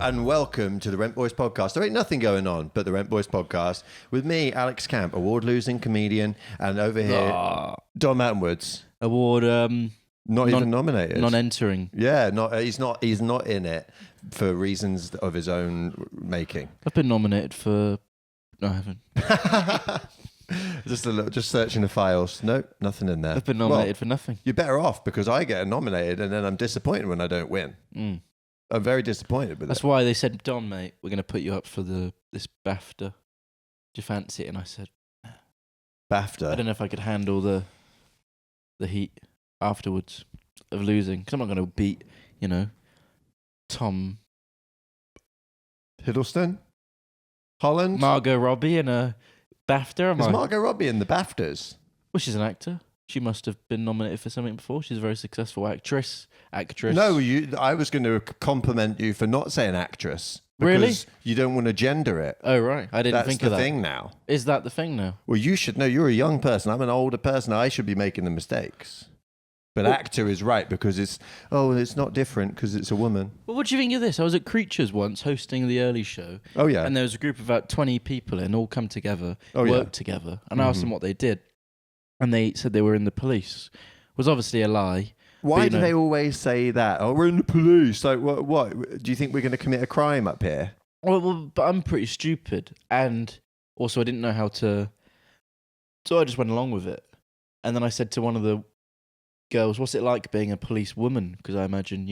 and welcome to the Rent Boys podcast. There ain't nothing going on but the Rent Boys podcast with me, Alex Camp, award-losing comedian, and over here, Don Mattenwoods. Award, not even nominated. Non-entering. Yeah, he's not in it for reasons of his own making. I've been nominated for... No, I haven't. Just searching the files. Nope, nothing in there. I've been nominated for nothing. You're better off because I get nominated and then I'm disappointed when I don't win. I'm very disappointed with That's why they said, Don, mate, we're going to put you up for this BAFTA. Do you fancy it? And I said, BAFTA? I don't know if I could handle the heat afterwards of losing. Because I'm not going to beat, Tom Hiddleston? Holland? Margot Robbie in a BAFTA. Is Margot Robbie in the BAFTAs? Well, she's an actor. She must have been nominated for something before. She's a very successful actress. No, I was going to compliment you for not saying actress. Really? Because you don't want to gender it. Oh, right. I didn't think of that. That's the thing now. Is that the thing now? Well, you should know. You're a young person. I'm an older person. I should be making the mistakes. But actor is right because it's not different because it's a woman. Well, what do you think of this? I was at Creatures once hosting the early show. Oh, yeah. And there was a group of about 20 people in, all come together, work together. And I asked them what they did. And they said they were in the police. It was obviously a lie. Why do they always say that? Oh, we're in the police. Like, what? Do you think we're going to commit a crime up here? Well, but I'm pretty stupid. And also I didn't know how to... So I just went along with it. And then I said to one of the girls, what's it like being a police woman? Because I imagine,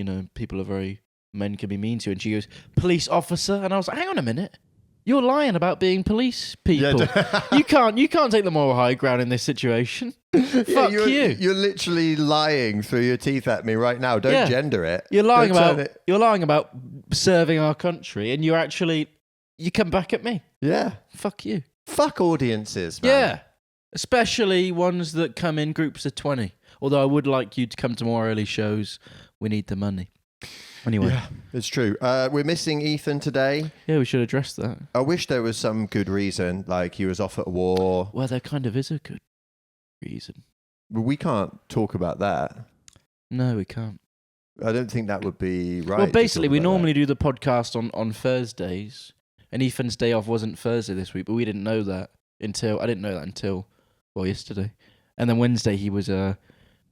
men can be mean to you. And she goes, police officer? And I was like, hang on a minute. You're lying about being police people. Yeah. You can't take the moral high ground in this situation. Fuck you. You're literally lying through your teeth at me right now. Don't gender it. You're lying about serving our country, and you come back at me. Yeah. Fuck you. Fuck audiences, man. Yeah. Especially ones that come in groups of 20. Although I would like you to come to more early shows. We need the money. Anyway. Yeah, it's true. We're missing Ethan today. Yeah, we should address that. I wish there was some good reason, like he was off at war. Well, there kind of is a good reason. But we can't talk about that. No, we can't. I don't think that would be right. Well, basically, we normally do the podcast on Thursdays, and Ethan's day off wasn't Thursday this week, but we didn't know that until yesterday. And then Wednesday he was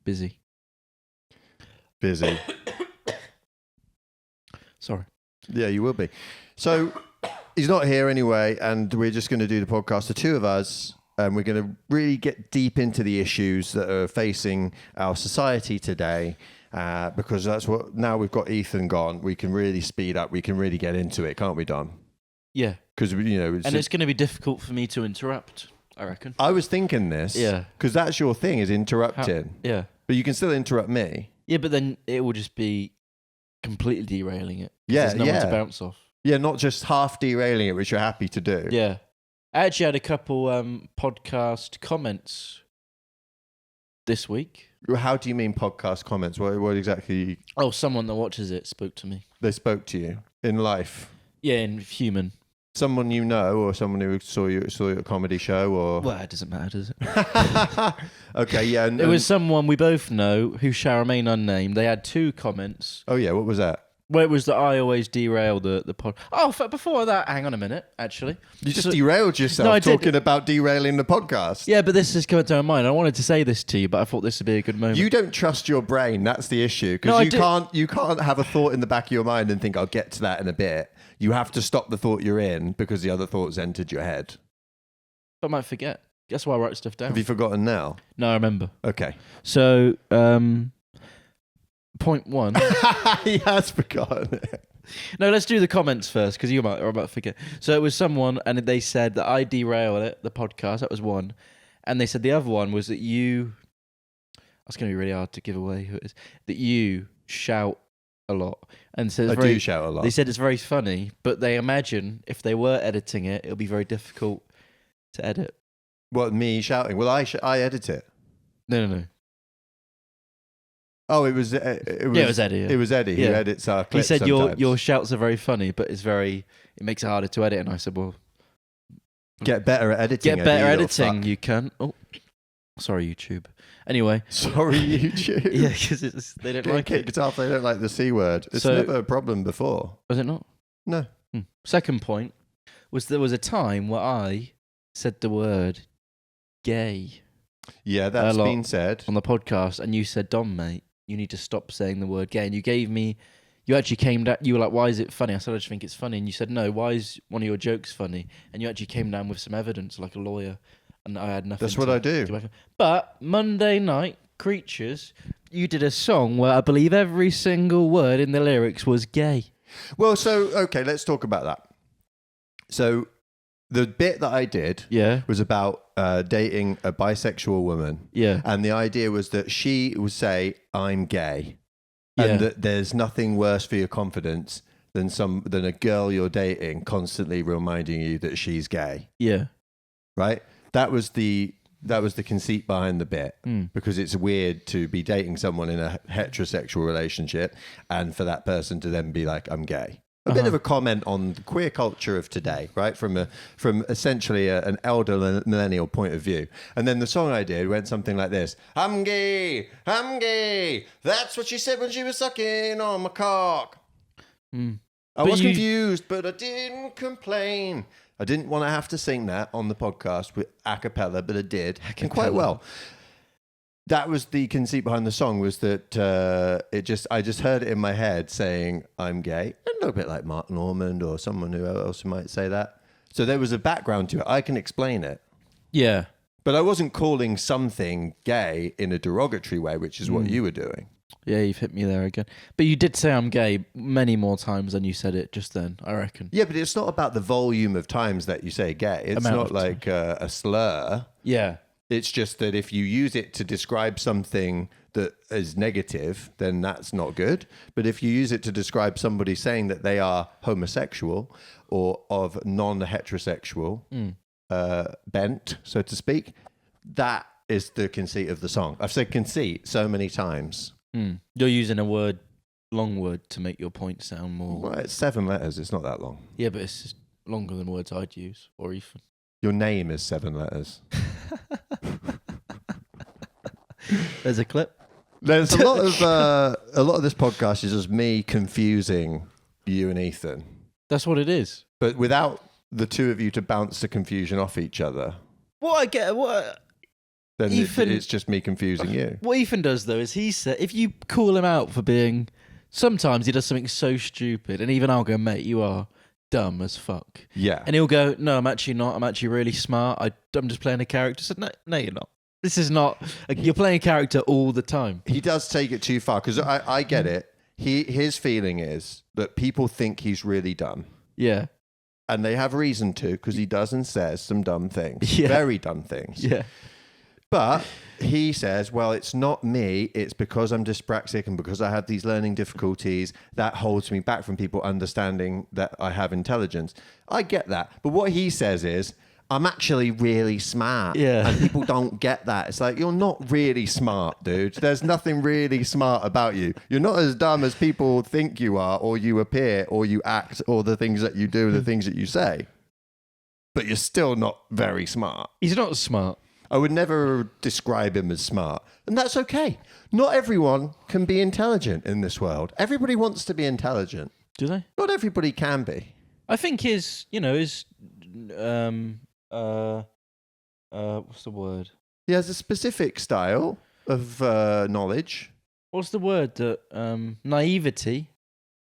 busy. Busy. Sorry. Yeah, you will be. So he's not here anyway, and we're just going to do the podcast, the two of us, and we're going to really get deep into the issues that are facing our society today, because that's what, now we've got Ethan gone, we can really speed up, we can really get into it, can't we, Don? Yeah. Because, it's going to be difficult for me to interrupt, I reckon. I was thinking this. Yeah. Because that's your thing, is interrupting. Yeah. But you can still interrupt me. Yeah, but then it will just be completely derailing it. Yeah, there's no one to bounce off. Yeah, not just half derailing it, which you're happy to do. Yeah. I actually had a couple podcast comments this week. How do you mean podcast comments? What exactly? Oh, someone that watches it spoke to me. They spoke to you in life? Yeah, in human. Someone you know, or someone who saw you at a comedy show, or... Well, it doesn't matter, does it? Okay, yeah. It was someone we both know who shall remain unnamed. They had two comments. Oh, yeah, what was that? Well, it was that I always derail the pod. Oh, before that, hang on a minute, actually. You just derailed yourself talking about derailing the podcast. Yeah, but this is coming to my mind. I wanted to say this to you, but I thought this would be a good moment. You don't trust your brain, that's the issue. Because you can't have a thought in the back of your mind and think, I'll get to that in a bit. You have to stop the thought you're in because the other thought's entered your head. I might forget. That's why I write stuff down. Have you forgotten now? No, I remember. Okay. So, point one. He has forgotten it. No, let's do the comments first because you are about to forget. So it was someone, and they said that I derailed it, the podcast. That was one. And they said the other one was that you... That's going to be really hard to give away who it is. That you shout a lot. And so I do shout a lot. They said it's very funny, but they imagine if they were editing it, it'll be very difficult to edit. What, me shouting? Well, I edit it. No. Oh, it was Eddie. Yeah. It was Eddie who edits our clips. He said sometimes. your shouts are very funny, but it makes it harder to edit. And I said, well, get better at editing. Get better editing, you can. Oh, sorry, YouTube. Anyway, sorry, YouTube. Yeah, because they don't like it. Kicked off. They don't like the C word. It's never a problem before. Was it not? No. Second point was there was a time where I said the word gay Yeah, that's lot. been said. On the podcast, and you said, Dom, mate, you need to stop saying the word gay. And you actually came down, you were like, why is it funny? I said, I just think it's funny. And you said, no, why is one of your jokes funny? And you actually came down with some evidence, like a lawyer. And I had nothing. That's what I do. But Monday night, Creatures, you did a song where I believe every single word in the lyrics was gay. Well, so, okay, let's talk about that. So the bit that I did was about dating a bisexual woman. Yeah. And the idea was that she would say, I'm gay. And that there's nothing worse for your confidence than a girl you're dating constantly reminding you that she's gay. Yeah. Right? That was the conceit behind the bit, because it's weird to be dating someone in a heterosexual relationship and for that person to then be like, I'm gay. A bit of a comment on the queer culture of today, right? From essentially an elder millennial point of view. And then the song I did went something like this. I'm gay. That's what she said when she was sucking on my cock. I was confused, but I didn't complain. I didn't want to have to sing that on the podcast with a cappella, but I did. And quite well. That was the conceit behind the song, was that I just heard it in my head saying, I'm gay. A little bit like Mark Normand or someone who else might say that. So there was a background to it. I can explain it. Yeah. But I wasn't calling something gay in a derogatory way, which is what you were doing. Yeah, you've hit me there again. But you did say I'm gay many more times than you said it just then, I reckon. Yeah, but it's not about the volume of times that you say gay. It's not like a slur. Yeah. It's just that if you use it to describe something that is negative, then that's not good. But if you use it to describe somebody saying that they are homosexual or of non-heterosexual bent, so to speak, that is the conceit of the song. I've said conceit so many times. You're using a long word to make your point sound more... Well, it's 7 letters. It's not that long. Yeah, but it's just longer than words I'd use, or even... Your name is 7 letters. There's a clip. There's a lot of this podcast is just me confusing you and Ethan. That's what it is. But without the two of you to bounce the confusion off each other. Then Ethan, it's just me confusing you. What Ethan does though is he said, if you call him out for being, sometimes he does something so stupid, and even I'll go, mate, you are dumb as fuck. Yeah. And he'll go, no, I'm actually not. I'm actually really smart. I'm just playing a character. I said, no, you're not. This is not. You're playing a character all the time. He does take it too far, because I get it. His feeling is that people think he's really dumb. Yeah. And they have reason to, because he does and says some dumb things. Yeah. Very dumb things. Yeah. But he says, well, it's not me. It's because I'm dyspraxic and because I have these learning difficulties that holds me back from people understanding that I have intelligence. I get that. But what he says is, I'm actually really smart. Yeah. And people don't get that. It's like, you're not really smart, dude. There's nothing really smart about you. You're not as dumb as people think you are, or you appear, or you act, or the things that you do, the things that you say. But you're still not very smart. He's not smart. I would never describe him as smart. And that's okay. Not everyone can be intelligent in this world. Everybody wants to be intelligent. Do they? Not everybody can be. I think his what's the word? He has a specific style of knowledge. What's the word that naivety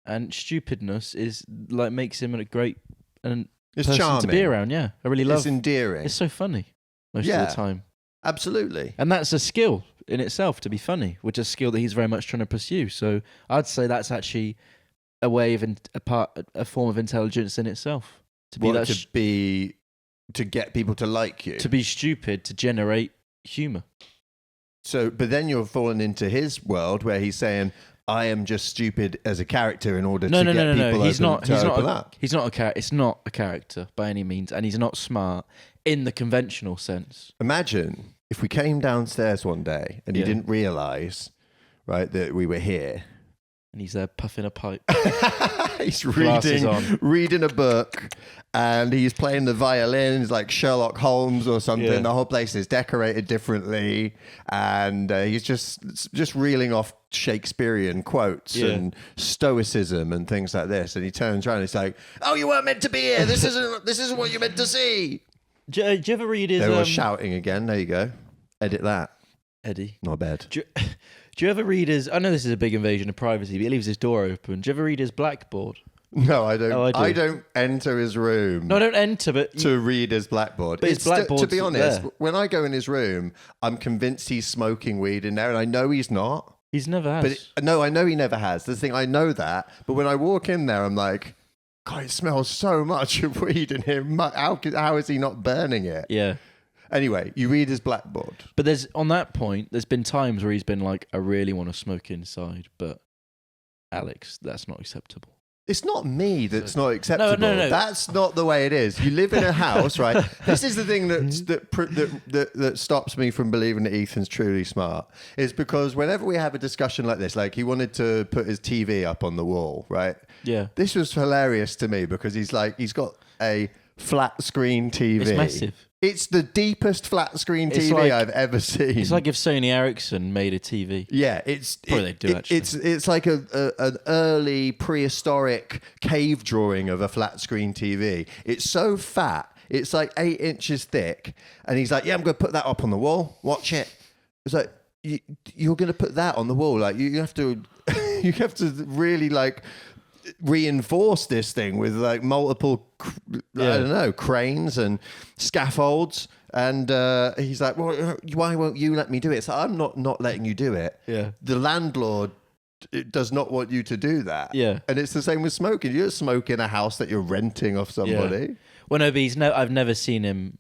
and stupidness is like makes him a great It's person charming. to be around. Yeah, I really love. It's endearing. It's so funny most of the time. Absolutely. And that's a skill in itself to be funny, which is a skill that he's very much trying to pursue. So I'd say that's actually a way of a form of intelligence in itself. To get people to like you. To be stupid, to generate humour. So, but then you're falling into his world where he's saying, I am just stupid as a character in order to get people He's not open up. He's not a character. It's not a character by any means, and he's not smart in the conventional sense. Imagine if we came downstairs one day and you didn't realise, right, that we were here, and he's there puffing a pipe. He's Glasses on. reading a book, and he's playing the violin. It's like Sherlock Holmes or something. Yeah. The whole place is decorated differently, and he's just reeling off Shakespearean quotes and stoicism and things like this. And he turns around and he's like, "Oh, you weren't meant to be here. This isn't what you're meant to see." Do you ever read his... They were shouting again. There you go. Edit that. Eddie. Not bad. Do you ever read his... I know this is a big invasion of privacy, but he leaves his door open. Do you ever read his blackboard? No, I don't. Oh, I do. I don't enter his room. No, I don't enter, but... To read his blackboard. But his blackboard's to be honest, there. when I go in his room, I'm convinced he's smoking weed in there, and I know he's not. He's never has. But no, I know he never has. That's the thing, I know that. But when I walk in there, I'm like, God, it smells so much of weed in here. How is he not burning it? Yeah. Anyway, you read his blackboard. But on that point, there's been times where he's been like, I really want to smoke inside, but Alex, that's not acceptable. It's not me that's not acceptable. No. That's not the way it is. You live in a house, right? This is the thing that stops me from believing that Ethan's truly smart. Is because whenever we have a discussion like this, like he wanted to put his TV up on the wall, right? Yeah. This was hilarious to me because he's got a flat screen TV. It's massive. It's the deepest flat screen It's TV like- I've ever seen. It's like if Sony Ericsson made a TV. Yeah, Probably they do, actually. It's like an early prehistoric cave drawing of a flat screen TV. It's so fat. It's like 8 inches thick. And he's like, yeah, I'm going to put that up on the wall. Watch it. It's like, you're going to put that on the wall. Like you have to, you have to really like reinforce this thing with like multiple, I don't know, cranes and scaffolds. And he's like, well, why won't you let me do it? So I'm not letting you do it. Yeah. The landlord does not want you to do that. Yeah. And it's the same with smoking. You don't smoke in a house that you're renting off somebody. Yeah. Well, no, but I've never seen him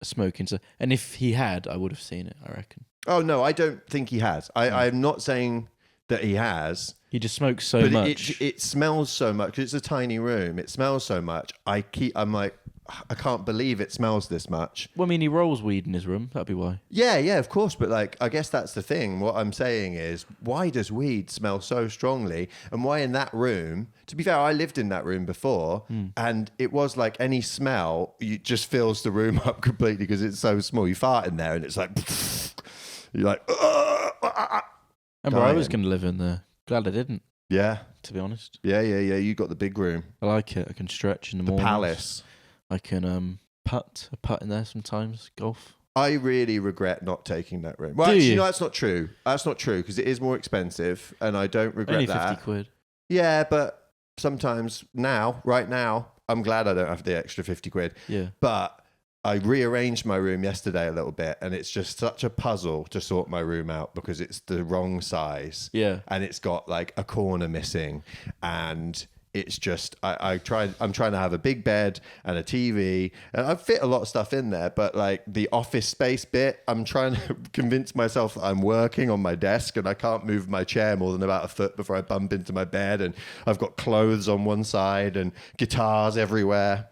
smoking. So, and if he had, I would have seen it, I reckon. Oh, no, I don't think he has. I'm not saying that he has. He just smokes so much. It smells so much. 'Cause it's a tiny room. It smells so much. I'm like, I can't believe it smells this much. Well, I mean, he rolls weed in his room. That'd be why. Yeah, of course. But like, I guess that's the thing. What I'm saying is, why does weed smell so strongly? And why in that room? To be fair, I lived in that room before, and it was like any smell, it just fills the room up completely because it's so small. You fart in there, and it's like, you're like, Remember, I was going to live in there. Glad I didn't, yeah, to be honest. yeah. You got the big room, I like it. I can stretch in the the morning. palace. I can putt in there sometimes, golf. I really regret not taking that room. Well, Do actually, you? no, that's not true. That's not true because it is more expensive, and I don't regret Only that. 50 quid. Yeah, but sometimes right now, I'm glad I don't have the extra 50 quid. Yeah. But I rearranged my room yesterday a little bit, and it's just such a puzzle to sort my room out because it's the wrong size. Yeah. And it's got like a corner missing, and it's just I'm trying to have a big bed and a TV, and I fit a lot of stuff in there, but like the office space bit, I'm trying to convince myself that I'm working on my desk and I can't move my chair more than about a foot before I bump into my bed, and I've got clothes on one side and guitars everywhere.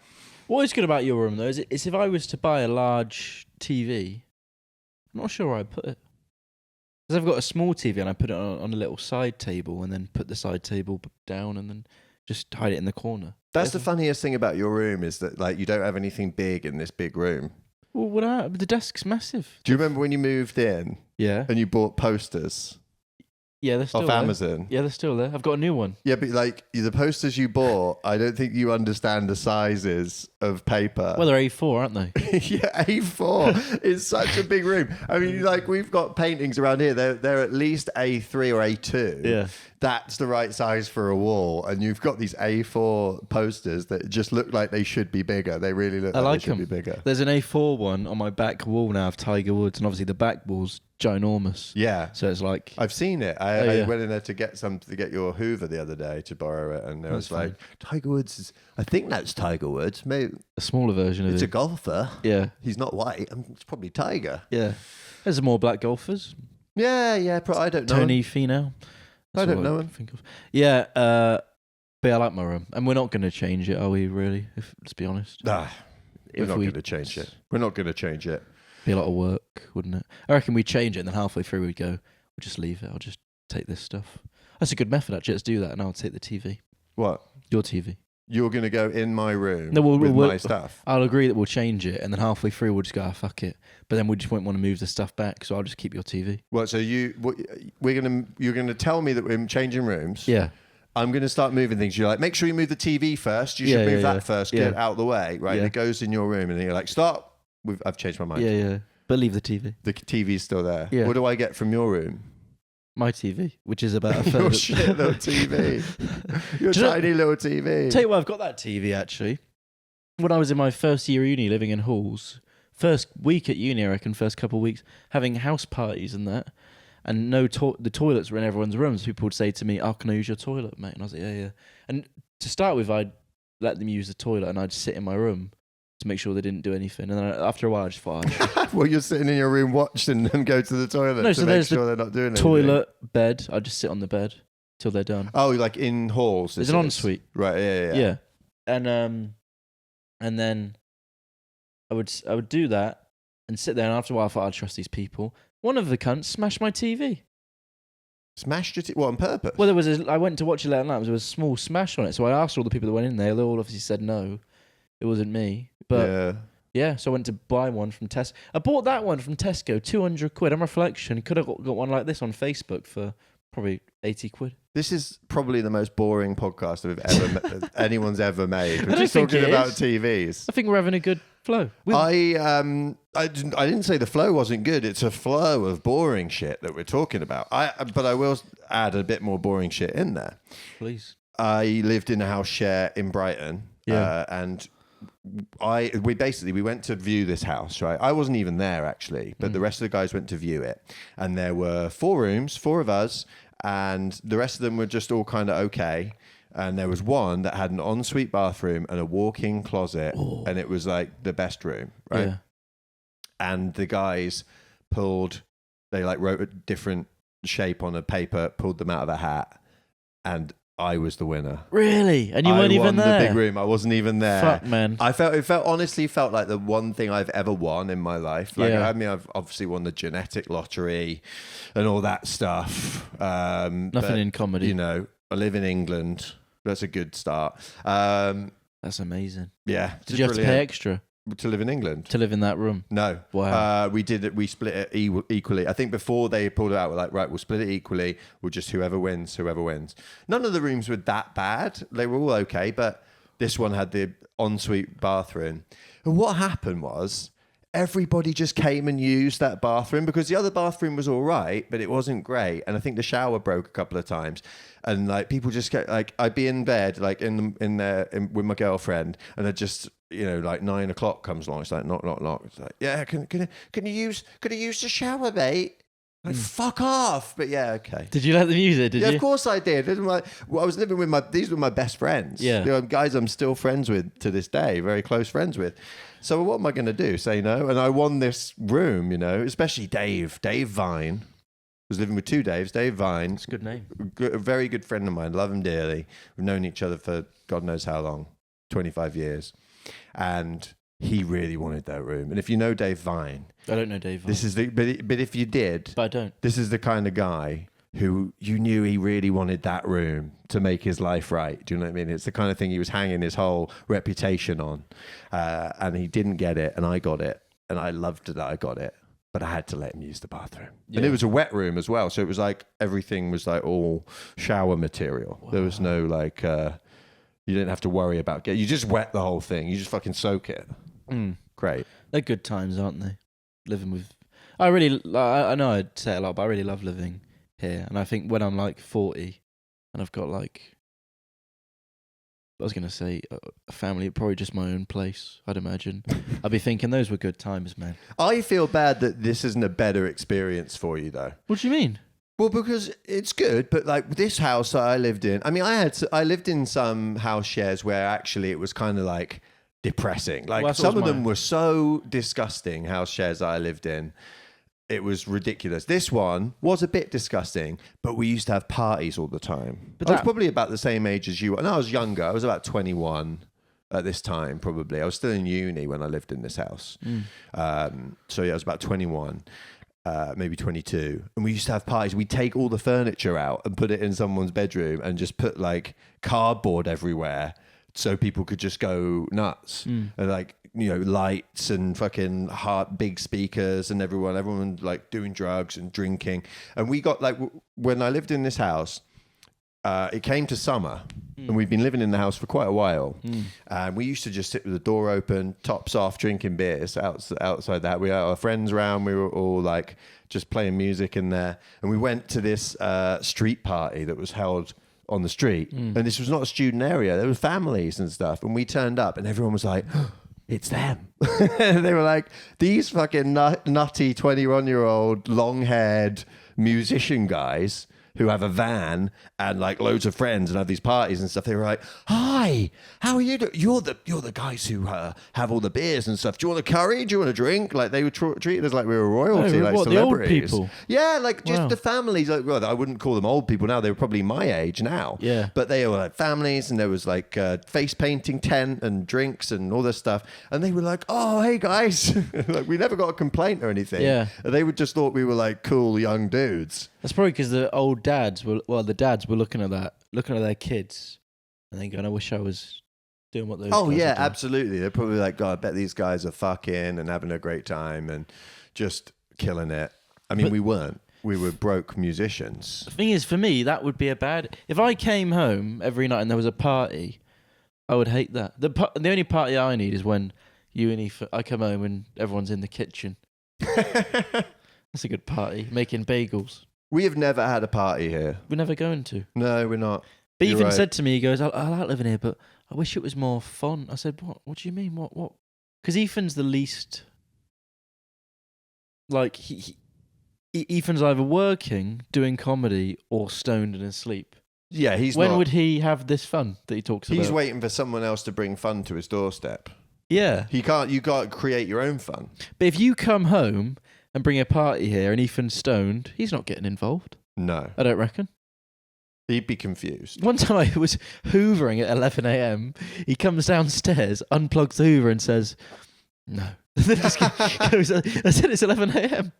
What is good about your room, though, is if I was to buy a large TV, I'm not sure where I'd put it. Because I've got a small TV and I put it on a little side table and then put the side table down and then just hide it in the corner. That's the funniest thing about your room is that like you don't have anything big in this big room. Well, the desk's massive. Do you remember when you moved in Yeah. and you bought posters Yeah, they're still off there. Amazon? Yeah, they're still there. I've got a new one. Yeah, but like the posters you bought, I don't think you understand the sizes of paper. Well, they're A4, aren't they? Yeah, A4 is such a big room. I mean, like we've got paintings around here. They're at least A3 or A2. Yeah. That's the right size for a wall. And you've got these A4 posters that just look like they should be bigger. They really look like they should be bigger. There's an A4 one on my back wall now of Tiger Woods, and obviously the back wall's ginormous. Yeah. So it's like... I've seen it. I went in there to get your Hoover the other day to borrow it, and it was like Tiger Woods is. I think that's Tiger Woods. Maybe a smaller version of it. it's a golfer. Yeah. He's not white. It's probably Tiger. Yeah. There's some more black golfers. Yeah. I don't know. Tony Finau. I don't know I him. think of. Yeah. But I like my room, and we're not going to change it, are we? Really? Let's be honest. We're If not we- going to change it. We're not going to change it. Be a lot of work, wouldn't it? I reckon we'd change it, and then halfway through we'd go, we'll just leave it. I'll just take this stuff. That's a good method, actually. Let's do that, and I'll take the TV. What? Your TV. You're going to go in my room No, with my stuff? I'll agree that we'll change it, and then halfway through we'll just go, fuck it. But then we just won't want to move the stuff back, so I'll just keep your TV. What? So you're going to tell me that we're changing rooms? Yeah. I'm going to start moving things. You're like, make sure you move the TV first. You should move that first. Get it out of the way, right? Yeah. And it goes in your room, and then you're like, stop. I've changed my mind. Yeah. But leave the TV. The TV's still there. Yeah. What do I get from your room? My TV, which is about a third. Your shit little TV. Your tiny little TV. Tell you what, I've got that TV actually. When I was in my first year uni living in halls, first week at uni, I reckon, first couple of weeks, having house parties and that, and the toilets were in everyone's rooms. People would say to me, "Oh, can I use your toilet, mate?" And I was like, "Yeah." And to start with, I'd let them use the toilet, and I'd sit in my room to make sure they didn't do anything. And then after a while, I just thought, well, you're sitting in your room watching them go to the toilet to make sure they're not doing anything. Toilet, bed. I'd just sit on the bed till they're done. Oh, like in halls? There's an ensuite. Right, yeah. And then I would do that and sit there, and after a while I thought I'd trust these people. One of the cunts smashed my TV. Smashed it? What, on purpose? Well, I went to watch it late at night. There was a small smash on it, so I asked all the people that went in there. They all obviously said no. It wasn't me. But yeah, so I went to buy one from Tesco. I bought that one from Tesco, 200 quid. On reflection, could have got one like this on Facebook for probably 80 quid. This is probably the most boring podcast anyone's ever made. We're just talking about TVs. I think we're having a good flow. I didn't say the flow wasn't good. It's a flow of boring shit that we're talking about. But I will add a bit more boring shit in there. Please. I lived in a house share in Brighton. Yeah. And we went to view this house, right? I wasn't even there actually, but the rest of the guys went to view it, and there were 4 rooms, 4 of us, and the rest of them were just all kind of okay. And there was one that had an ensuite bathroom and a walk-in closet, and it was like the best room, right? Yeah. And the guys they like wrote a different shape on a paper, pulled them out of a hat, and I was the winner. Really? And you weren't even there? I won the big room. I wasn't even there. Fuck, man. It honestly felt like the one thing I've ever won in my life. Like, I mean, I've obviously won the genetic lottery and all that stuff. Nothing in comedy. You know, I live in England. That's a good start. That's amazing. Yeah. Did you have to pay extra? To live in England? To live in that room? No. Wow. We did it. We split it equally. I think before they pulled it out, we're like, right, we'll split it equally. We'll just whoever wins. None of the rooms were that bad. They were all okay, but this one had the ensuite bathroom. And what happened was everybody just came and used that bathroom because the other bathroom was all right, but it wasn't great. And I think the shower broke a couple of times. And like people just get like, I'd be in bed like in there with my girlfriend, and I'd just, you know, like 9 o'clock comes along. It's like knock. It's like, yeah, can you use the shower, mate? Like, fuck off. But yeah, okay. Did you let them use it? Did you? Of course I did. I was living with these were my best friends. Yeah. You know, guys I'm still friends with to this day, very close friends with. So what am I going to do? Say no? And I won this room, you know, especially Dave Vine. I was living with 2 Daves. Dave Vine. It's a good name. A very good friend of mine. Love him dearly. We've known each other for God knows how long, 25 years. And he really wanted that room. And if you know Dave Vine, I don't know Dave Vine. This is but if you did, but I don't. This is the kind of guy who you knew he really wanted that room to make his life right. Do you know what I mean? It's the kind of thing he was hanging his whole reputation on, and he didn't get it, and I got it, and I loved that I got it. But I had to let him use the bathroom. Yeah. And it was a wet room as well. So it was like everything was like all shower material. Wow. There was no like, you didn't have to worry about you just wet the whole thing. You just fucking soak it. Great. They're good times, aren't they? Living with... I know I'd say a lot, but I really love living here. And I think when I'm like 40 and I've got like... I was going to say a family, probably just my own place, I'd imagine. I'd be thinking those were good times, man. I feel bad that this isn't a better experience for you, though. What do you mean? Well, because it's good, but like this house that I lived in, I mean, I lived in some house shares where actually it was kind of like depressing. Like some of them were so disgusting, house shares that I lived in. It was ridiculous. This one was a bit disgusting, but we used to have parties all the time. But I was probably about the same age as you. And I was younger. I was about 21 at this time, probably. I was still in uni when I lived in this house. So yeah, I was about 21. maybe 22, and we used to have parties. We'd take all the furniture out and put it in someone's bedroom and just put like cardboard everywhere so people could just go nuts. And like, lights and fucking big speakers and everyone like doing drugs and drinking. And we got like, when I lived in this house, it came to summer and we'd been living in the house for quite a while. And we used to just sit with the door open, tops off, drinking beers outside that. We had our friends around. We were all like just playing music in there. And we went to this street party that was held on the street. And this was not a student area. There were families and stuff. And we turned up and everyone was like, it's them. They were like, these fucking nutty 21-year-old long-haired musician guys who have a van and like loads of friends and have these parties and stuff. They were like, "Hi, how are you doing? You're the guys who have all the beers and stuff. Do you want a curry? Do you want a drink?" Like they were treated us like we were royalty, like celebrities. The old people? Yeah, like just the families. Like, well, I wouldn't call them old people now. They were probably my age now. Yeah, but they were like families, and there was like face painting tent and drinks and all this stuff. And they were like, "Oh, hey guys," like we never got a complaint or anything. Yeah, they would just thought we were like cool young dudes. That's probably because the old dads were looking at their kids, and then going, "I wish I was doing what those." Oh guys yeah, are doing. absolutely. They're probably like, "God, I bet these guys are fucking and having a great time and just killing it." I mean, we weren't. We were broke musicians. The thing is, for me, that would be a bad. If I came home every night and there was a party, I would hate that. The only party I need is when I come home and everyone's in the kitchen. That's a good party, making bagels. We have never had a party here. We're never going to. No, we're not. But Ethan said to me, he goes, I like living here, but I wish it was more fun. I said, what do you mean? What? Because Ethan's the least... Like, Ethan's either working, doing comedy, or stoned and asleep. Yeah, When would he have this fun that he talks about? He's waiting for someone else to bring fun to his doorstep. Yeah. You got to create your own fun. But if you come home and bring a party here and Ethan's stoned, he's not getting involved. No. I don't reckon. He'd be confused. One time I was hoovering at 11 a.m. He comes downstairs, unplugs the hoover and says, "No." I said, "It's 11 a.m.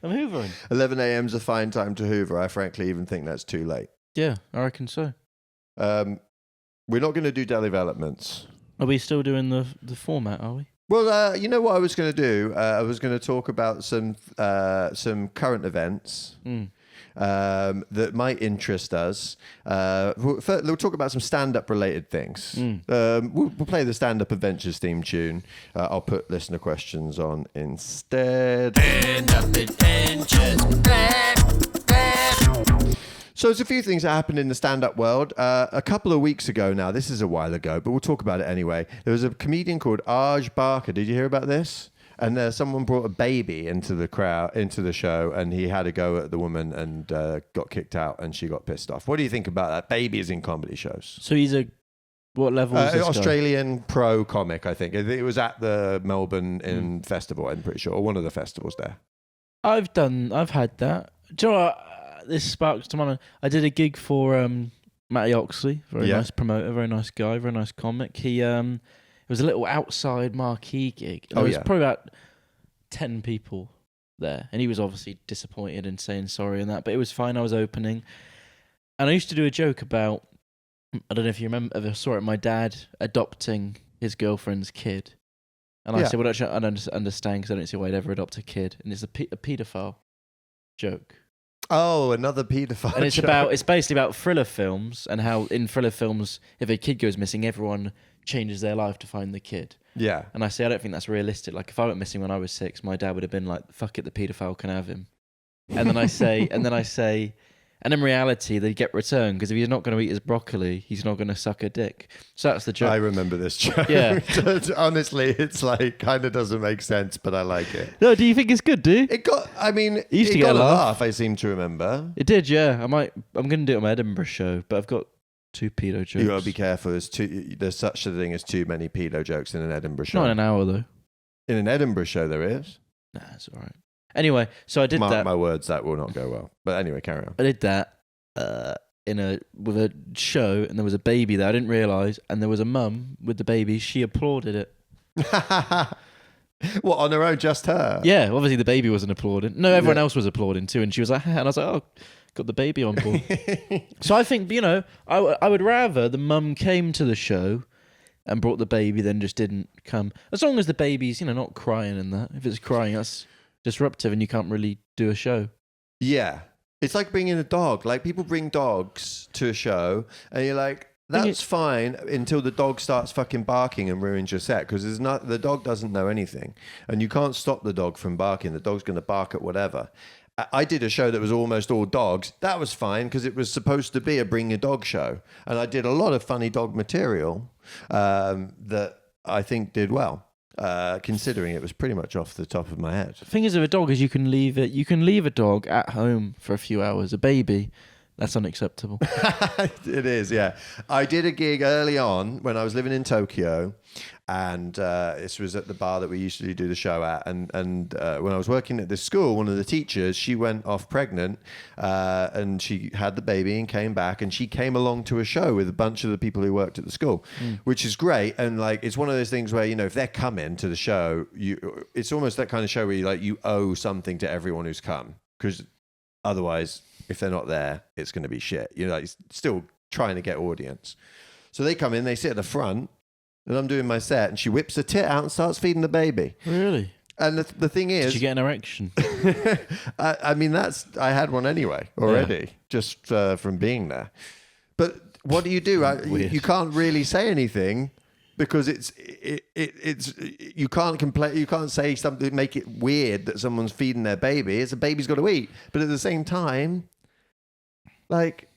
I'm hoovering." 11 a.m. is a fine time to hoover. I frankly even think that's too late. Yeah, I reckon so. We're not going to do developments. Are we still doing the format, are we? Well, you know what I was going to do? I was going to talk about some current events that might interest us. We'll talk about some stand-up related things. We'll play the stand-up adventures theme tune. I'll put listener questions on instead. Stand-up adventures. So there's a few things that happened in the stand-up world. A couple of weeks ago now, this is a while ago, but we'll talk about it anyway. There was a comedian called Aj Barker. Did you hear about this? And someone brought a baby into the show, and he had a go at the woman and got kicked out, and she got pissed off. What do you think about that? Babies in comedy shows. So he's what level is this Australian pro comic, I think. It was at the Melbourne festival, I'm pretty sure, or one of the festivals there. I've had that. Do you know what? This sparks to mind. I did a gig for Matty Oxley, very nice promoter, very nice guy, very nice comic. He it was a little outside marquee gig. There was probably about 10 people there, and he was obviously disappointed and saying sorry and that, but it was fine. I was opening, and I used to do a joke about, I don't know if you remember, I saw it, my dad adopting his girlfriend's kid, and I said, well, I don't understand because I don't see why I'd ever adopt a kid, and it's a paedophile joke. Oh, another paedophile. And it's basically about thriller films and how in thriller films, if a kid goes missing, everyone changes their life to find the kid. Yeah. And I say, I don't think that's realistic. Like, if I went missing when I was 6, my dad would have been like, "Fuck it, the paedophile can have him." And then I say, and in reality, they get returned because if he's not going to eat his broccoli, he's not going to suck a dick. So that's the joke. I remember this joke. Yeah. Honestly, it's like kind of doesn't make sense, but I like it. No, do you think it's good, dude? It got used to get a laugh. I seem to remember. It did, yeah. I'm going to do it on my Edinburgh show, but I've got 2 pedo jokes. You got to be careful. There's such a thing as too many pedo jokes in an Edinburgh show. Not in an hour, though. In an Edinburgh show, there is. Nah, it's all right. Anyway, so I did that. Mark my words, that will not go well. But anyway, carry on. I did that with a show, and there was a baby there. I didn't realise, and there was a mum with the baby. She applauded it. What, on her own, just her? Yeah, obviously the baby wasn't applauding. No, everyone else was applauding too, and she was like, and I was like, oh, got the baby on board. So I think, I would rather the mum came to the show and brought the baby than just didn't come. As long as the baby's, not crying and that. If it's crying, that's disruptive and you can't really do a show. Yeah. It's like bringing a dog. Like, people bring dogs to a show and you're like, that's fine until the dog starts fucking barking and ruins your set, because the dog doesn't know anything and you can't stop the dog from barking. The dog's going to bark at whatever. I did a show that was almost all dogs. That was fine because it was supposed to be a bring your dog show. And I did a lot of funny dog material that I think did well, considering it was pretty much off the top of my head. The thing is with a dog is you can leave a dog at home for a few hours. A baby, that's unacceptable. It is, yeah. I did a gig early on when I was living in Tokyo, and this was at the bar that we usually do the show at. And when I was working at this school, one of the teachers, she went off pregnant, and she had the baby and came back, and she came along to a show with a bunch of the people who worked at the school, which is great. And like, it's one of those things where, if they're coming to the show, it's almost that kind of show where you owe something to everyone who's come, because otherwise, if they're not there, it's going to be shit. It's still trying to get audience. So they come in, they sit at the front, and I'm doing my set, and she whips a tit out and starts feeding the baby. Really? And the thing is... Did you get an erection? I I had one anyway already, just from being there. But what do? You can't really say anything, because it's you can't complain. You can't say something, make it weird that someone's feeding their baby. It's a baby's got to eat. But at the same time, like,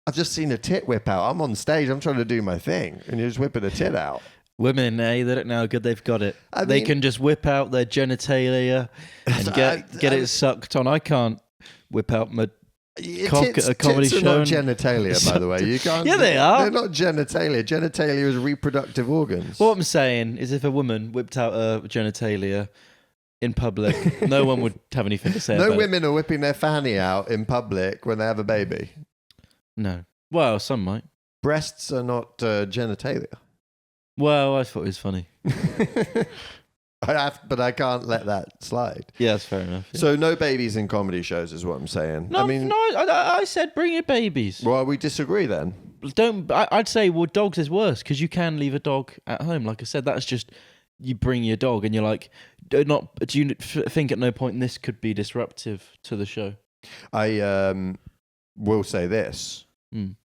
I've just seen a tit whip out. I'm on stage. I'm trying to do my thing, and you're just whipping a tit out. Women, they don't know how good they've got it. They can just whip out their genitalia and get it sucked on. I can't whip out my cock at a comedy show. Not genitalia, by the way. You can't. Yeah, they are. They're not genitalia. Genitalia is reproductive organs. What I'm saying is, if a woman whipped out her genitalia in public, no one would have anything to say. No about women are whipping their fanny out in public when they have a baby. No. Well, some might. Breasts are not genitalia. Well, I thought it was funny. But I can't let that slide. Yeah, that's fair enough. Yeah. So no babies in comedy shows is what I'm saying. No, I said bring your babies. Well, we disagree then. I'd say, dogs is worse, because you can leave a dog at home. Like I said, that's just, you bring your dog and you're like, do you think at no point this could be disruptive to the show? I will say this.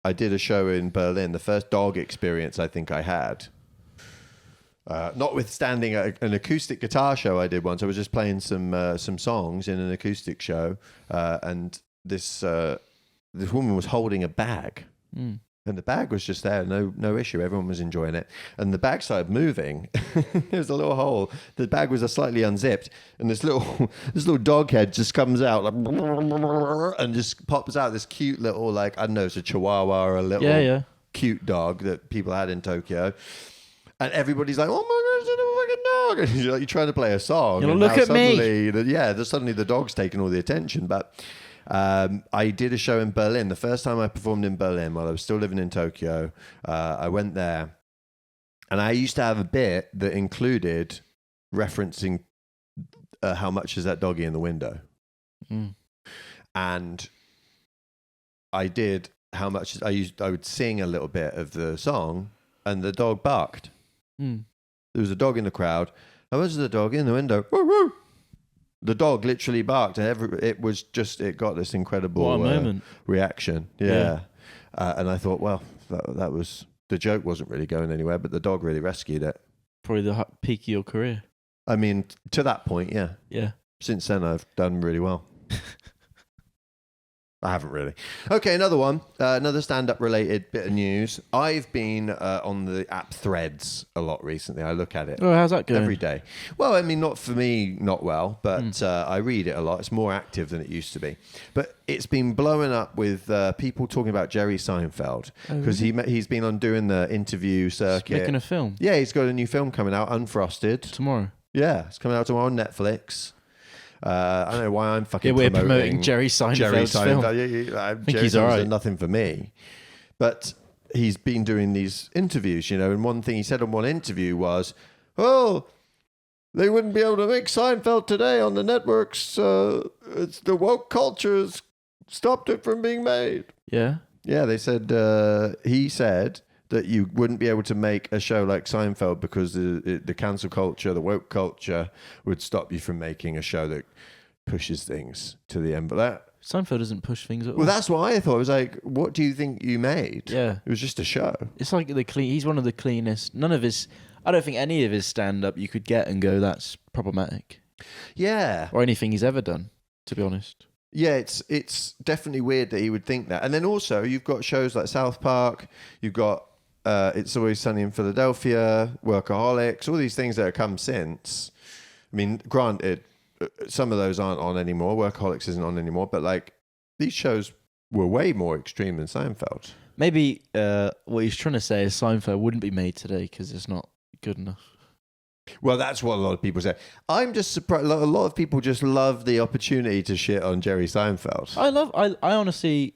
I did a show in Berlin, the first dog experience I think I had. Notwithstanding an acoustic guitar show I did once, I was just playing some songs in an acoustic show, and this woman was holding a bag, and the bag was just there, no issue. Everyone was enjoying it, and the bag started moving. There was a little hole. The bag was slightly unzipped, and this little dog head just comes out and just pops out. This cute little, like, I don't know, it's a Chihuahua or a little cute dog that people had in Tokyo. And everybody's like, oh my gosh, it's a fucking dog. And you're trying to play a song. Look at me. Suddenly the dog's taking all the attention. But I did a show in Berlin. The first time I performed in Berlin while I was still living in Tokyo, I went there. And I used to have a bit that included referencing how much is that doggy in the window. And I did how much I would sing a little bit of the song, and the dog barked. There was a dog in the crowd. How much is the dog in the window? Woo, woo. The dog literally barked, and it got this incredible reaction. Yeah. And I thought, well, that was, the joke wasn't really going anywhere, but the dog really rescued it. Probably the peak of your career. I mean, to that point, yeah. Yeah. Since then, I've done really well. I haven't really. Okay, another one. Another stand-up related bit of news. I've been on the app Threads a lot recently. I look at it. Oh, how's that going? Every day. Well, I mean, not for me, not well, but I read it a lot. It's more active than it used to be. But it's been blowing up with people talking about Jerry Seinfeld, because he's been on doing the interview circuit. Making a film? Yeah, he's got a new film coming out, Unfrosted. Tomorrow? Yeah, it's coming out tomorrow on Netflix. I don't know why I'm fucking we're promoting Jerry Seinfeld's film. I think he's all right. Nothing for me. But he's been doing these interviews, and one thing he said on one interview was, oh, They wouldn't be able to make Seinfeld today on the networks. It's the woke culture has stopped it from being made. Yeah. Yeah, they said, he said that you wouldn't be able to make a show like Seinfeld because the cancel culture, the woke culture would stop you from making a show that pushes things to the end. But that... Seinfeld doesn't push things at all. Well, that's what I thought. I was like, what do you think you made? Yeah. It was just a show. It's like he's one of the cleanest. None of his... I don't think any of his stand-up you could get and go, that's problematic. Yeah. Or anything he's ever done, to be honest. Yeah, it's definitely weird that he would think that. And then also, you've got shows like South Park, you've got It's Always Sunny in Philadelphia, Workaholics, all these things that have come since. I mean, granted, some of those aren't on anymore. Workaholics isn't on anymore. But like, these shows were way more extreme than Seinfeld. Maybe what he's trying to say is Seinfeld wouldn't be made today because it's not good enough. Well, that's what a lot of people say. I'm just surprised. A lot of people just love the opportunity to shit on Jerry Seinfeld. I honestly,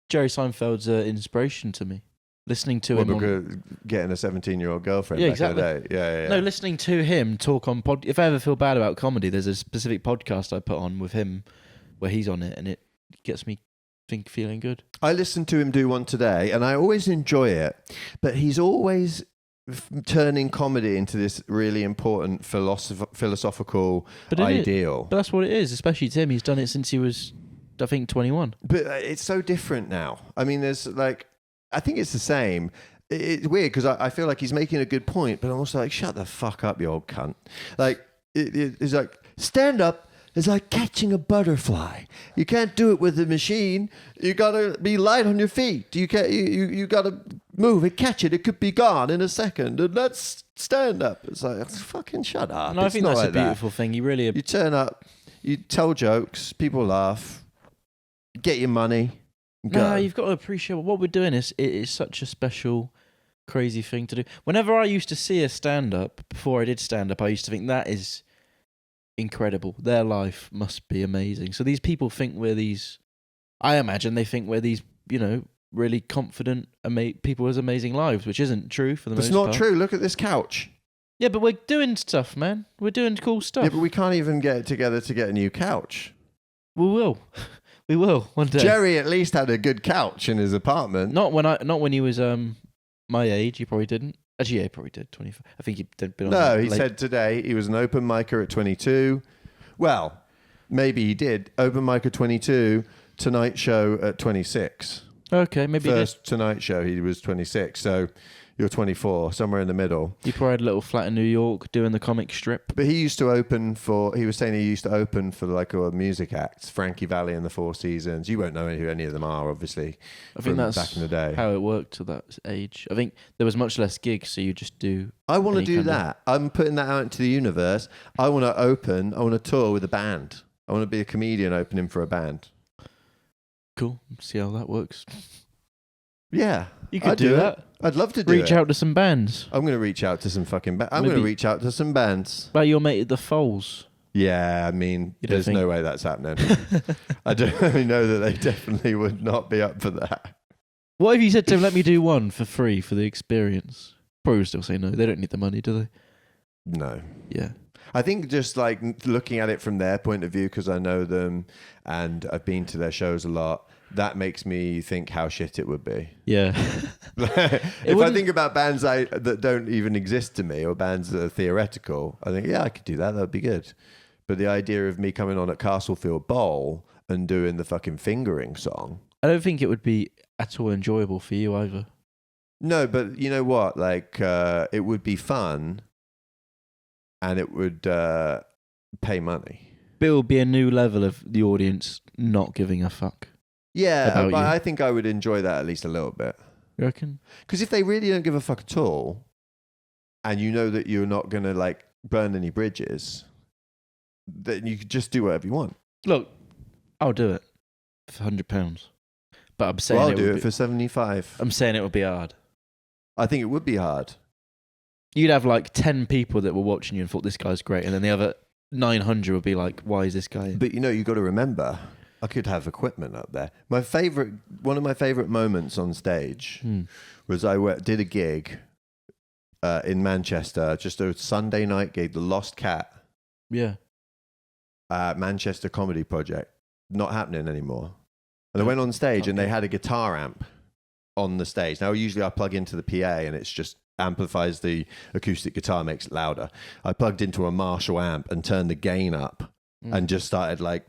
Jerry Seinfeld's an inspiration to me. Listening to him because getting a 17-year-old girlfriend back in the day. Yeah. No, listening to him talk on if I ever feel bad about comedy, there's a specific podcast I put on with him where he's on it, and it gets me feeling good. I listened to him do one today, and I always enjoy it, but he's always turning comedy into this really important philosophical ideal. But that's what it is, especially Tim. He's done it since he was, I think, 21. But it's so different now. I mean, there's like, I think it's the same. It's weird because I feel like he's making a good point, but I'm also like, shut the fuck up, you old cunt. Like, it's like, stand up is like catching a butterfly. You can't do it with a machine. You gotta be light on your feet. You gotta move and catch it. It could be gone in a second. And that's stand up. It's like, fucking shut up. No, I think that's a beautiful thing. You turn up, you tell jokes, people laugh, get your money. No, you've got to appreciate what we're doing. It is such a special, crazy thing to do. Whenever I used to see a stand-up, before I did stand-up, I used to think that is incredible. Their life must be amazing. So these people think we're these... I imagine they think we're these, really confident people with amazing lives, which isn't true for the most part. It's not true. Look at this couch. Yeah, but we're doing stuff, man. We're doing cool stuff. Yeah, but we can't even get together to get a new couch. We will. We will one day. Jerry at least had a good couch in his apartment. Not when he was my age. He probably didn't. Actually, yeah, he probably did. 25. I think he'd been on. No, he said today he was an open micer at 22. Well, maybe he did open mic at 22. Tonight Show at 26. Okay, maybe first Tonight Show he was 26. So you're 24, somewhere in the middle. He probably had a little flat in New York doing the comic strip. But he was saying he used to open for like a music act, Frankie Valli and the Four Seasons. You won't know who any of them are, obviously. I think that's back in the day. How it worked to that age. I think there was much less gigs, so you just do. I want to do that. I'm putting that out into the universe. I want to tour with a band. I want to be a comedian opening for a band. Cool. See how that works. Yeah. You could do that. I'd love to do Reach out to some bands. I'm going to reach out to some fucking bands. I'm going to reach out to some bands. About your mate at the Foals. Yeah, I mean, there's no way that's happening. I know that they definitely would not be up for that. What if you said to him, let me do one for free for the experience? Probably would still say no. They don't need the money, do they? No. Yeah. I think just like looking at it from their point of view, because I know them and I've been to their shows a lot, that makes me think how shit it would be. Yeah. If I think about bands that don't even exist to me or bands that are theoretical, I think, yeah, I could do that. That would be good. But the idea of me coming on at Castlefield Bowl and doing the fucking fingering song. I don't think it would be at all enjoyable for you either. No, but you know what? Like, it would be fun and it would pay money. But it would be a new level of the audience not giving a fuck. Yeah, but I think I would enjoy that at least a little bit. You reckon? Because if they really don't give a fuck at all, and you know that you're not going to like burn any bridges, then you could just do whatever you want. Look, I'll do it for £100. But I'm saying I'll do it for 75. I'm saying it would be hard. I think it would be hard. You'd have like 10 people that were watching you and thought this guy's great, and then the other 900 would be like, why is this guy? But you got to remember, I could have equipment up there. One of my favorite moments on stage was I did a gig in Manchester, just a Sunday night gig, The Lost Cat, Yeah. Manchester Comedy Project, not happening anymore. And I went on stage and they had a guitar amp on the stage. Now, usually I plug into the PA and it's just amplifies the acoustic guitar, makes it louder. I plugged into a Marshall amp and turned the gain up and just started like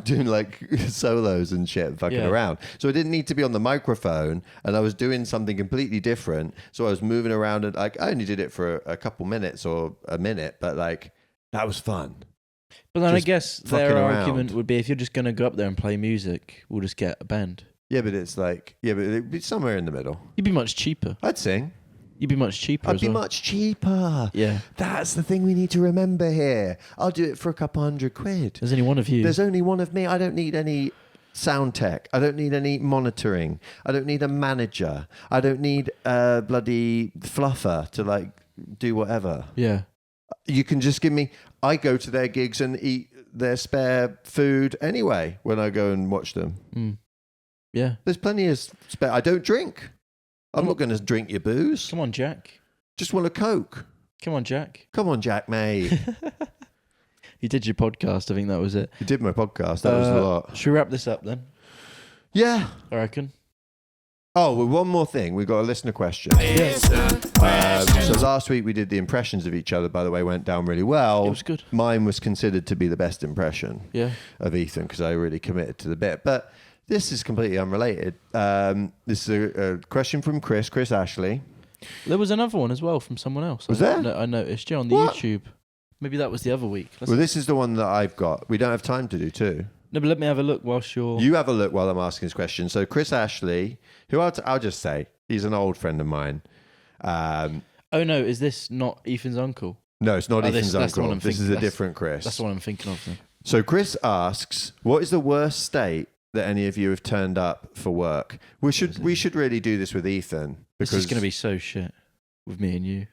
doing like solos and shit, fucking around. So I didn't need to be on the microphone, and I was doing something completely different. So I was moving around, and like I only did it for a couple minutes or a minute, but like that was fun. But then Just I guess fucking their around. argument would be, if you're just going to go up there and play music, we'll just get a band. Yeah, but it's like, but it'd be somewhere in the middle. You'd be much cheaper. I'd sing. You'd be much cheaper. I'd be much cheaper. Yeah. That's the thing we need to remember here. I'll do it for a couple £100. There's only one of you. There's only one of me. I don't need any sound tech. I don't need any monitoring. I don't need a manager. I don't need a bloody fluffer to like do whatever. Yeah. You can just give me, I go to their gigs and eat their spare food anyway when I go and watch them. Mm. Yeah. There's plenty of spare. I don't drink. I'm not going to drink your booze. Come on, Jack. Just want a Coke. Come on, Jack. Come on, Jack, mate. You did your podcast. I think that was it. You did my podcast. That was a lot. Should we wrap this up then? Yeah. I reckon. Oh, well, one more thing. We got a listener question. So last week we did the impressions of each other, by the way, went down really well. It was good. Mine was considered to be the best impression Yeah. of Ethan because I really committed to the bit. But this is completely unrelated. This is a question from Chris Ashley. There was another one as well from someone else. Was there? I noticed, on the What? YouTube. Maybe that was the other week. Well, this is the one that I've got. We don't have time to do two. No, but let me have a look whilst you're... You have a look while I'm asking this question. So Chris Ashley, who I'll just say, he's an old friend of mine. Oh, no, is this not Ethan's uncle? No, it's not Ethan's that's the one uncle. I'm This thinking- is a different Chris. That's the one I'm thinking of then. So Chris asks, what is the worst state that any of you have turned up for work? We should really do this with Ethan. This is going to be so shit with me and you.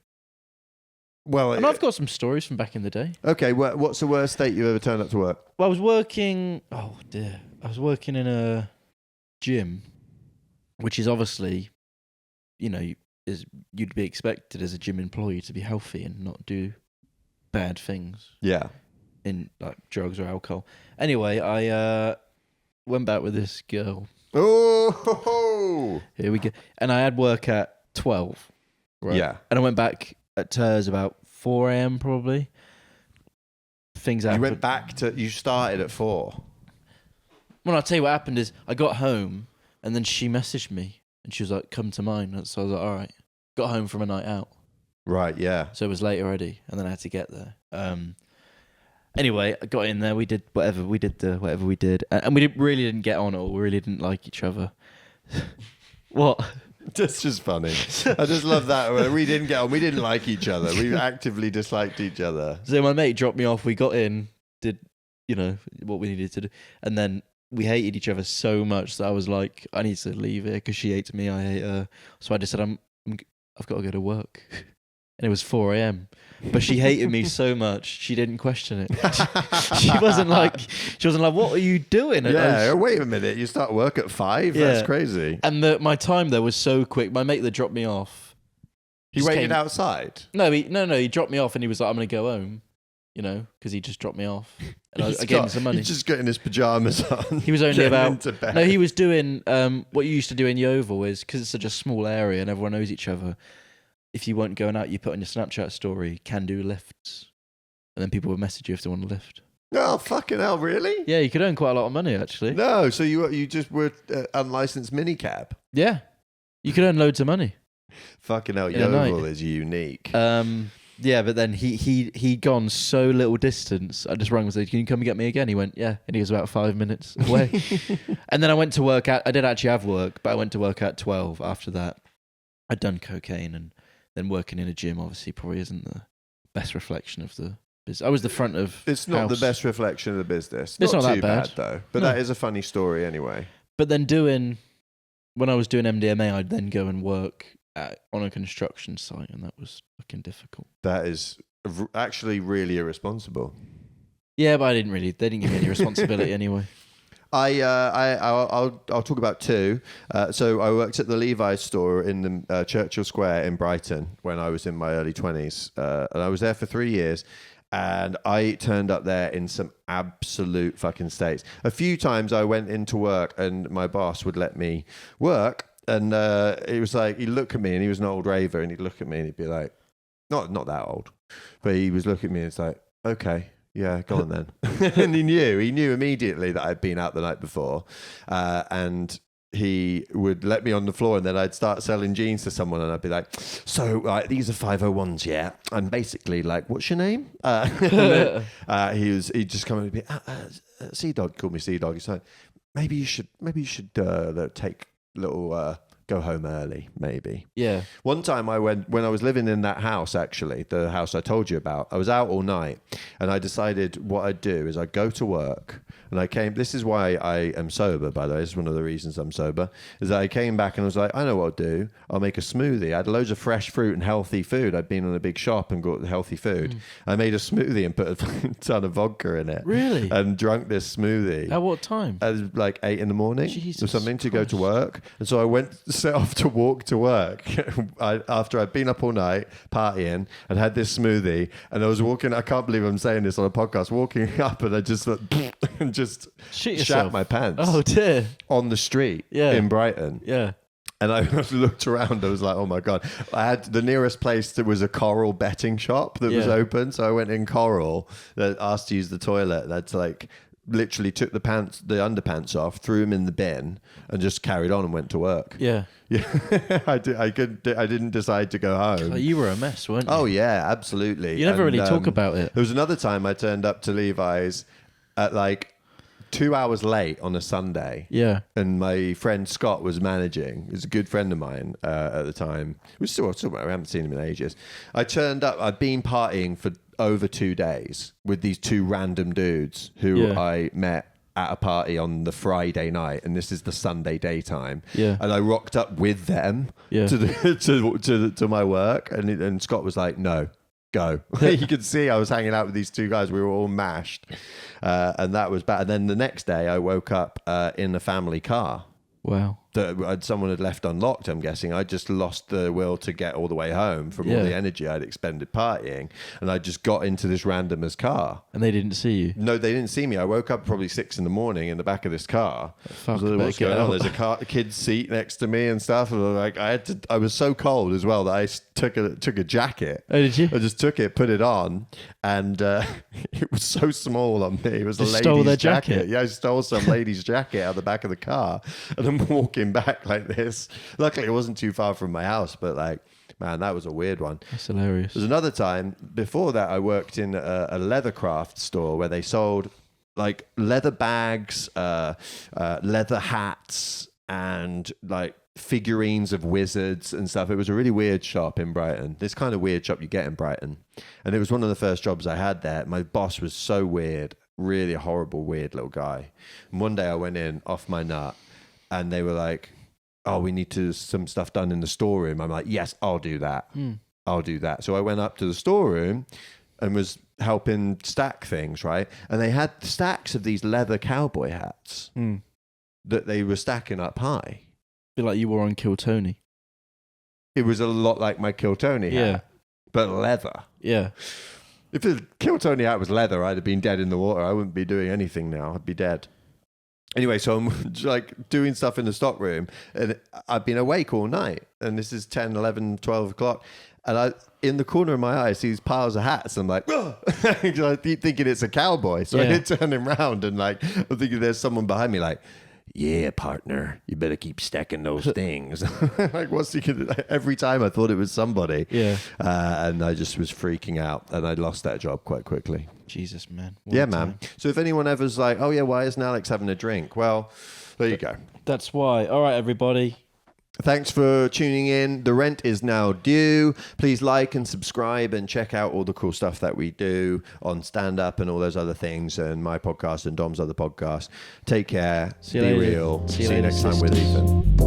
Well, And I've got some stories from back in the day. okay, what's the worst state you've ever turned up to work? Well, I was working... Oh, dear. I was working in a gym, which is obviously, you'd be expected as a gym employee to be healthy and not do bad things Yeah. in like drugs or alcohol. Anyway, I went back with this girl. Oh, Here we go. And I had work at 12. Right? Yeah. And I went back at hers about 4 a.m. probably. Things happened. You went back you started at 4. Well, I'll tell you what happened is I got home and then she messaged me and she was like, come to mine. So I was like, all right. Got home from a night out. Right, yeah. So it was late already and then I had to get there. Anyway, I got in there. We did whatever we did. And we really didn't get on at all. We really didn't like each other. What? That's just funny. I just love that. We didn't get on. We didn't like each other. We actively disliked each other. So my mate dropped me off. We got in, did, what we needed to do. And then we hated each other so much that I was like, I need to leave here because she hates me. I hate her. So I just said, I've got to go to work. And it was 4 a.m. But she hated me so much, she didn't question it. She wasn't like, what are you doing? Yeah, wait a minute. You start work at 5? Yeah. That's crazy. And my time there was so quick. My mate that dropped me off. He just waited came- outside? No, he dropped me off and he was like, I'm going to go home, because he just dropped me off. And I gave him some money. He's just getting his pajamas on. He was only getting about... into bed. No, he was doing what you used to do in Yeovil is, because it's such a small area and everyone knows each other, if you weren't going out, you put on your Snapchat story, can do lifts. And then people would message you if they want a lift. Oh, fucking hell, really? Yeah, you could earn quite a lot of money, actually. No, so you just were unlicensed minicab. Yeah. You could earn loads of money. Fucking hell, In a night. Yeovil is unique. Yeah, but then he'd gone so little distance. I just rang him and said, can you come and get me again? He went, yeah. And he was about 5 minutes away. And then I went to work I did actually have work, but I went to work at 12 after that. I'd done cocaine, and then working in a gym obviously probably isn't the best reflection of the business. I was the front of It's not house. the best reflection of the business. It's not that too bad. though. But No. that is a funny story anyway. But then when I was doing MDMA, I'd then go and work on a construction site, and that was fucking difficult. That is actually really irresponsible. Yeah, but they didn't give me any responsibility anyway. I'll talk about two. So I worked at the Levi's store in the Churchill Square in Brighton when I was in my early 20s, and I was there for 3 years. And I turned up there in some absolute fucking states. A few times I went into work and my boss would let me work, and it was like he'd look at me, and he was an old raver, and he'd look at me and he'd be like, not that old, but he was looking at me and it's like, okay. Yeah, go on then. And he knew immediately that I'd been out the night before. And he would let me on the floor, and then I'd start selling jeans to someone, and I'd be like, so these are 501s, yeah? And basically, like, what's your name? Then, he'd just come and be, Sea Dog, called me Sea Dog. He's like, maybe you should take a little... go home early, maybe. Yeah. One time I went, when I was living in that house, actually, the house I told you about, I was out all night, and I decided what I'd do is I'd go to work, and I came, this is why I am sober, by the way, this is one of the reasons I'm sober, is that I came back and I was like, I know what I'll do. I'll make a smoothie. I had loads of fresh fruit and healthy food. I'd been in a big shop and got healthy food. I made a smoothie and put a ton of vodka in it. Really? And drunk this smoothie. At what time? At like 8 in the morning or something to go to work. And so I set off to walk to work after I'd been up all night partying and had this smoothie, and I was walking, I can't believe I'm saying this on a podcast, walking up, and I just and just shat my pants. Oh dear. On the street in Brighton. Yeah. And I looked around, I was like, oh my God. I had the nearest place that was a Coral betting shop that was open. So I went in Coral, asked to use the toilet. That's like, literally took the underpants off, threw them in the bin, and just carried on and went to work. Yeah. I didn't decide to go home. Oh, you were a mess, weren't you? Oh yeah, absolutely. You never really talk about it. There was another time I turned up to Levi's at like 2 hours late on a Sunday. Yeah. And my friend Scott was managing. He was a good friend of mine at the time. We still I haven't seen him in ages. I turned up, I'd been partying for over 2 days with these two random dudes who I met at a party on the Friday night, and this is the Sunday daytime. Yeah. And I rocked up with them to my work, and Scott was like, no, go. You could see I was hanging out with these two guys. We were all mashed, and that was bad. And then the next day I woke up in a family car. Wow. That someone had left unlocked, I'm guessing. I just lost the will to get all the way home from all the energy I'd expended partying. And I just got into this randomer's car. And they didn't see you? No, they didn't see me. I woke up probably 6 in the morning in the back of this car. Fuck, what's going on? There's a kid's seat next to me and stuff. And like, I was so cold as well that I took a jacket. Oh, did you? I just took it, put it on, and it was so small on me. It was just a lady's stole their jacket. Yeah, I stole some lady's jacket out of the back of the car. And I'm walking back like this. Luckily, it wasn't too far from my house, but like, man, that was a weird one. That's hilarious. There's another time before that I worked in a leather craft store where they sold like leather bags, leather hats, and like figurines of wizards and stuff. It was a really weird shop in Brighton. This kind of weird shop you get in Brighton. And it was one of the first jobs I had there. My boss was so weird, really horrible, weird little guy. And one day I went in off my nut, and they were like, oh, we need some stuff done in the storeroom. I'm like, yes, I'll do that. I'll do that. So I went up to the storeroom and was helping stack things, right? And they had stacks of these leather cowboy hats that they were stacking up high. Be like you wore on Kill Tony. It was a lot like my Kill Tony hat, but leather. Yeah. If the Kill Tony hat was leather, I'd have been dead in the water. I wouldn't be doing anything now. I'd be dead. Anyway, so I'm like doing stuff in the stock room, and I've been awake all night, and this is 10, 11, 12 o'clock. And in the corner of my eye, I see these piles of hats. And I'm like, oh, I keep thinking it's a cowboy. So I turn him around, and like, I'm thinking there's someone behind me like, yeah, partner, you better keep stacking those things. Like, what's he gonna do? Every time I thought it was somebody. Yeah. And I just was freaking out, and I lost that job quite quickly. Jesus, man. Yeah, man. So if anyone ever's like, oh yeah, why isn't Alex having a drink? Well, there you go. That's why. All right, everybody. Thanks for tuning in. The rent is now due. Please like and subscribe and check out all the cool stuff that we do on stand up and all those other things, and my podcast and Dom's other podcast. Take care. Be real. See you next time with Ethan.